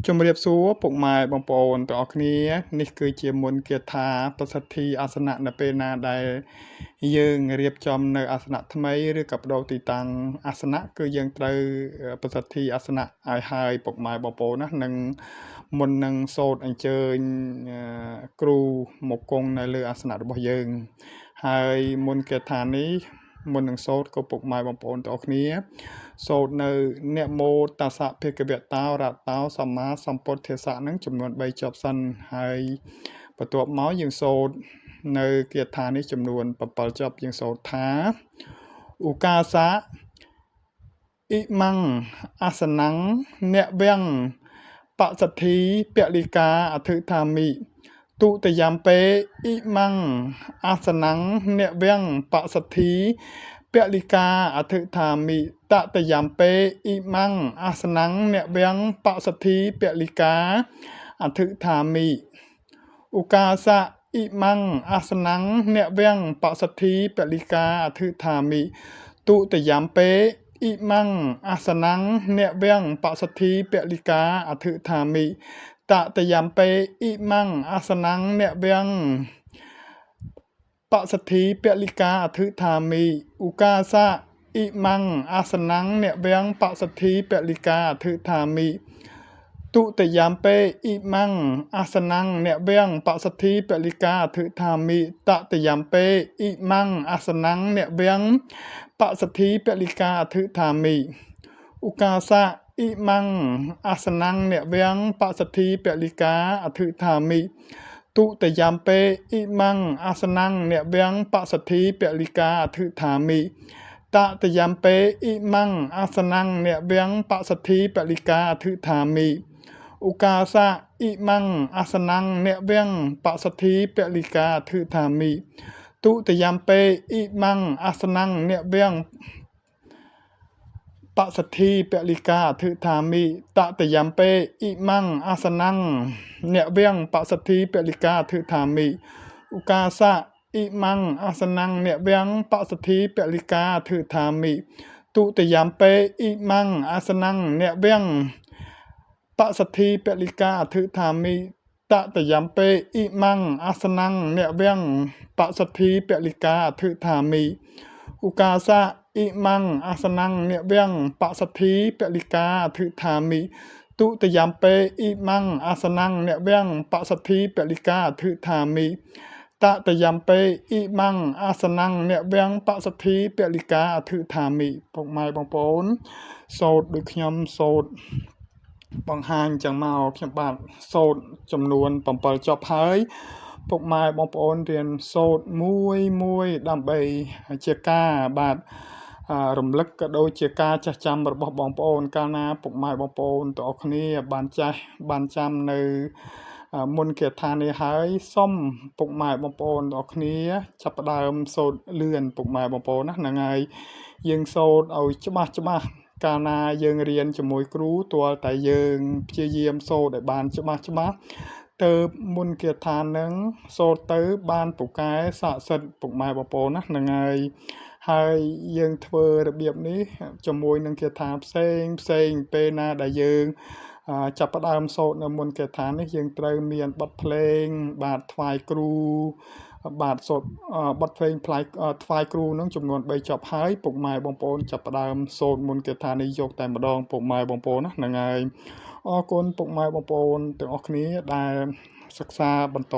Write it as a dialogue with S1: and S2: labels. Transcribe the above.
S1: ជំរាបសួរពុកម៉ែបងប្អូនទាំងអស់គ្នានេះគឺជាមន្តគាថាប្រសិទ្ធិអាសនៈនៅពេលណាដែលយើងរៀបចំនៅអាសនៈថ្មីឬក៏បដូរទីតាំងអាសនៈគឺយើងត្រូវប្រសិទ្ធិអាសនៈឲ្យហើយពុកម៉ែបងប្អូនណានឹងមុននឹងសូត្រអញ្ជើញគ្រូមកគង់នៅលើអាសនៈរបស់យើងហើយមន្តគាថានេះមុននឹងសូត្រក៏ពុកម៉ែបងប្អូនទាំងអស់គ្នាសូត្រនៅនមោតស្សៈភគវតោរតោសម្មាសម្ពុទ្ធស្សៈនឹងចំនួន3ចប់សិនហើយបន្ទាប់មកយើងសូត្រនៅគាថានេះចំនួន7ចប់យើងសូត្រថាឧកាសៈអ៊ិមੰអាសនੰនវੰបសទ្ធិពលិកាអធិដ្ឋាមិទុតយំពេអ៊ិមੰអាសនੰនវੰបសទ្ធិពលិកាអធិដ្ឋាមិតតយំពេអ៊ិមੰអាសនੰនវੰបសទ្ធិពលិកាអធិដ្ឋាមិឧកាសៈអ៊ិមੰអាសនੰនវੰបសទ្ធិពលិកាអធិដ្ឋាមិទុតយំពេអ៊ិមੰអាសនੰនវੰបសទ្ធិពលិកាអធិដ្ឋាមិតតយំពេអ៊ិមੰអាសនੰនវੰបសទ្ធិពលិកាអធិដ្ឋាមិឧកាសៈអ៊ិមੰអាសនੰនវੰបសទ្ធិពលិកាអធិដ្ឋាមិទុតយំពេអ៊ិមੰអាសនੰនវੰបសទ្ធិពលិកាអធិដ្ឋាមិតតយំពេអ៊ិមੰអាសនੰនវੰបសទ្ធិពលិកាអធិដ្ឋាមិឧកាសៈអ៊ិមੰអាសនੰនវੰបសទ្ធិពលិកាអធិដ្ឋាមិទុតយំពេអ៊ិមੰអាសនੰនវੰបសទ្ធិពលិកាអធិដ្ឋាមិតតយំពេអ៊ិមੰអាសនੰនវੰបសទ្ធិពលិកាអធិដ្ឋាមិឧកាសៈអ៊ិមੰអាសនੰនវੰបសទ្ធិពលិកាអធិដ្ឋាមិទុតយំពេអ៊ិមੰអាសនੰនវੰបសទ្ធិពលិកាអធិដ្ឋាមិតតយំពេអ៊ិមੰអាសនੰនវੰបសទ្ធិពលិកាអធិដ្ឋាមិឧកាសៈអ៊ិមੰអាសនੰនវੰបសទ្ធិពលិកាអធិដ្ឋាមិទុតយំពេអ៊ិមੰអាសនੰនវੰបសទ្ធិពលិកាអធិដ្ឋាមិតតយំពេអ៊ិមੰអាសនੰនវੰបសទ្ធិពលិកាអធិដ្ឋាមិឧកាសៈអ៊ិមੰអាសនੰនវੰបសទ្ធិពលិកាអធិដ្ឋាមិទុតយំពេអ៊ិមੰអាសនੰនវੰបសទ្ធិពលិកាអធិដ្ឋាមិតតយំពេអ៊ិមੰអាសនੰនវੰបសទ្ធិពលិកាអធិដ្ឋាមិពុកម៉ែបងប្អូនសូត្រដូចខ្ញុំសូត្របង្ហាញចឹងមកខ្ញុំបាទសូត្រចំនួន7ចប់ហើយពុកម៉ែបងប្អូនរៀនសូត្រមួយដើម្បីជាការបាទរំលឹកក៏ដូចជាការចាស់ចាំរបស់បងប្អូនកាលណាពុកម៉ែបងប្អូនទាំងអស់គ្នាបានចាស់បានចាំនៅមុនគាថានេះហើយសូមពុកម៉ែបងប្អូនទាំងអស់គ្នាចាប់ផ្ដើមសូត្រលឿនពុកម៉ែបងប្អូនណាហ្នឹងហើយយើងសូត្រឲ្យច្បាស់កាលណាយើងរៀនជាមួយគ្រូទាល់តែយើងព្យាយាមសូត្រឲ្យបានច្បាស់ទៅមុនគាថានឹងសូត្រទៅបានពូកែស័ក្តិសិទ្ធិពុកម៉ែបងប្អូនណាហ្នឹងហើយយើងធ្វើរបៀបនេះជាមួយនឹងគាថាផ្សេងពេលណាដែលយើងចាប់ផ្ដើមសូត្រនៅមុនគាថានេះយើងត្រូវមានបទភ្លេងបាទថ្វាយគ្រូបាទសូត្របទភ្លេងថ្វាយគ្រូនឹងចំនួន3ចប់ហើយពុកម៉ែបងប្អូនចាប់ផ្ដើមសូត្រមុនគាថានេះយកតែម្ដងពុកម៉ែបងប្អូនណាហ្នឹងហើយអរគុណពុកម៉ែបងប្អូនទាំងអស់គ្នាដែលសិក្សាបន្ត